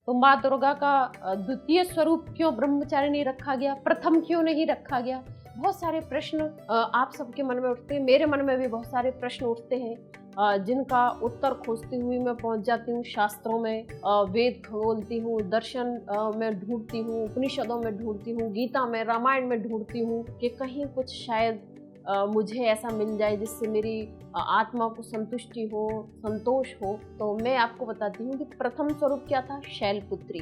तो माँ दुर्गा का द्वितीय स्वरूप क्यों ब्रह्मचारिणी रखा गया, प्रथम क्यों नहीं रखा गया? बहुत सारे प्रश्न आप सबके मन में उठते हैं, मेरे मन में भी बहुत सारे प्रश्न उठते हैं, जिनका उत्तर खोजती हुई मैं पहुंच जाती हूँ शास्त्रों में, वेद खोलती हूँ, दर्शन में ढूंढती हूँ, उपनिषदों में ढूंढती हूँ, गीता में, रामायण में ढूंढती हूँ कि कहीं कुछ शायद मुझे ऐसा मिल जाए जिससे मेरी आत्मा को संतुष्टि हो, संतोष हो। तो मैं आपको बताती हूँ कि प्रथम स्वरूप क्या था? शैलपुत्री।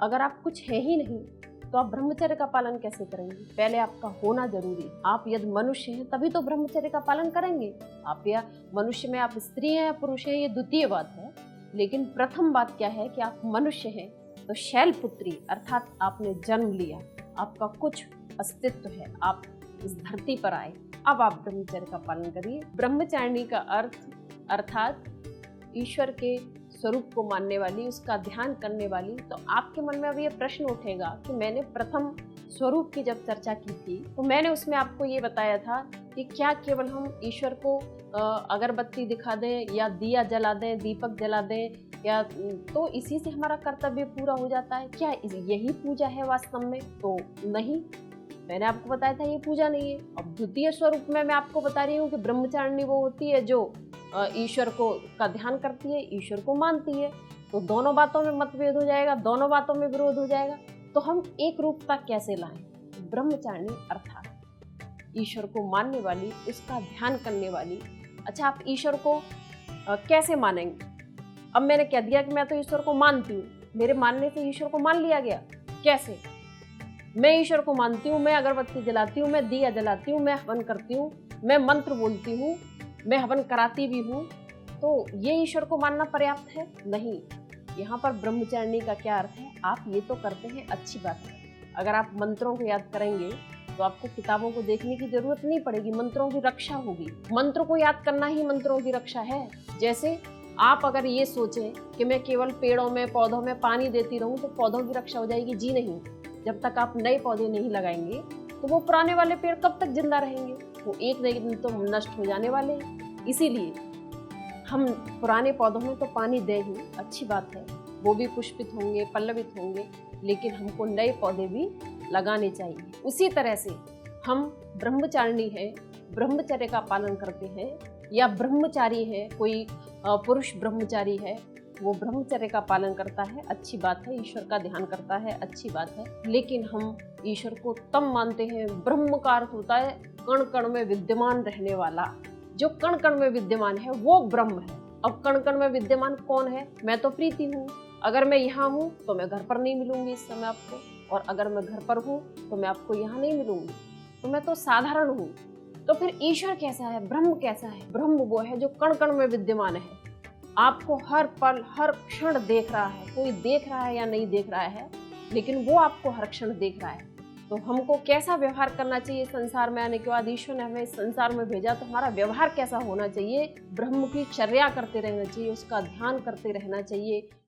अगर आप कुछ है ही नहीं तो आप ब्रह्मचर्य का पालन कैसे करेंगे? पहले आपका होना जरूरी। आप यदि मनुष्य हैं तभी तो ब्रह्मचर्य का पालन करेंगे। आप या मनुष्य में आप स्त्री हैं या पुरुष हैं, ये द्वितीय बात है, लेकिन प्रथम बात क्या है कि आप मनुष्य हैं। तो शैलपुत्री अर्थात आपने जन्म लिया, आपका कुछ अस्तित्व है, आप इस धरती पर आए, अब आप ब्रह्मचर्य का पालन करिए। ब्रह्मचारिणी का अर्थ अर्थात ईश्वर के स्वरूप को मानने वाली, उसका ध्यान करने वाली। तो आपके मन में अब ये प्रश्न उठेगा कि मैंने प्रथम स्वरूप की जब चर्चा की थी तो मैंने उसमें आपको ये बताया था कि क्या केवल हम ईश्वर को अगरबत्ती दिखा दें या दिया जला दें, दीपक जला दें, या तो इसी से हमारा कर्तव्य पूरा हो जाता है? क्या यही पूजा है वास्तव में? तो नहीं, मैंने आपको बताया था ये पूजा नहीं है। अब द्वितीय स्वरूप में मैं आपको बता रही हूँ कि ब्रह्मचारिणी वो होती है जो ईश्वर को का ध्यान करती है, ईश्वर को मानती है। तो दोनों बातों में मतभेद हो जाएगा, दोनों बातों में विरोध हो जाएगा। तो हम एक रूपता कैसे लाएं? ब्रह्मचारिणी अर्थात ईश्वर को मानने वाली, उसका ध्यान करने वाली। अच्छा, आप ईश्वर को कैसे मानेंगे? अब मैंने कह दिया कि मैं तो ईश्वर को मानती हूँ, मेरे मानने से ईश्वर को मान लिया गया? कैसे? मैं ईश्वर को मानती हूँ, मैं अगरबत्ती जलाती हूँ, मैं दिया जलाती हूँ, मैं हवन करती हूँ, मैं मंत्र बोलती हूँ, मैं हवन कराती भी हूँ, तो ये ईश्वर को मानना पर्याप्त है? नहीं। यहाँ पर ब्रह्मचारिणी का क्या अर्थ है? आप ये तो करते हैं, अच्छी बात है। अगर आप मंत्रों को याद करेंगे तो आपको किताबों को देखने की जरूरत नहीं पड़ेगी, मंत्रों की रक्षा होगी। मंत्र को याद करना ही मंत्रों की रक्षा है। जैसे आप अगर ये सोचें कि मैं केवल पेड़ों में, पौधों में पानी देती रहूं तो पौधों की रक्षा हो जाएगी, जी नहीं। जब तक आप नए पौधे नहीं लगाएंगे तो वो पुराने वाले पेड़ कब तक जिंदा रहेंगे? वो एक न एक दिन तो नष्ट हो जाने वाले हैं। इसीलिए हम पुराने पौधों में तो पानी दें ही, अच्छी बात है, वो भी पुष्पित होंगे, पल्लवित होंगे, लेकिन हमको नए पौधे भी लगाने चाहिए। उसी तरह से हम ब्रह्मचारिणी हैं, ब्रह्मचर्य का पालन करते हैं, या ब्रह्मचारी है, कोई पुरुष ब्रह्मचारी है, वो ब्रह्मचर्य का पालन करता है, अच्छी बात है, ईश्वर का ध्यान करता है, अच्छी बात है। लेकिन हम ईश्वर को तब मानते हैं, ब्रह्म का अर्थ होता है कण कण में विद्यमान रहने वाला। जो कण कण में विद्यमान है वो ब्रह्म है। अब कण कण में विद्यमान कौन है? मैं तो प्रीति हूँ। अगर मैं यहाँ हूँ तो मैं घर पर नहीं मिलूंगी इस समय आपको, और अगर मैं घर पर हूँ तो मैं आपको यहाँ नहीं मिलूंगी, तो मैं तो साधारण हूँ। तो फिर ईश्वर कैसा है, ब्रह्म कैसा है? ब्रह्म वो है जो कण कण में विद्यमान है, आपको हर पल हर क्षण देख रहा है। कोई देख रहा है या नहीं देख रहा है, लेकिन वो आपको हर क्षण देख रहा है। तो हमको कैसा व्यवहार करना चाहिए? संसार में आने के बाद ईश्वर ने हमें संसार में भेजा तो हमारा व्यवहार कैसा होना चाहिए? ब्रह्म की चर्या करते रहना चाहिए, उसका ध्यान करते रहना चाहिए,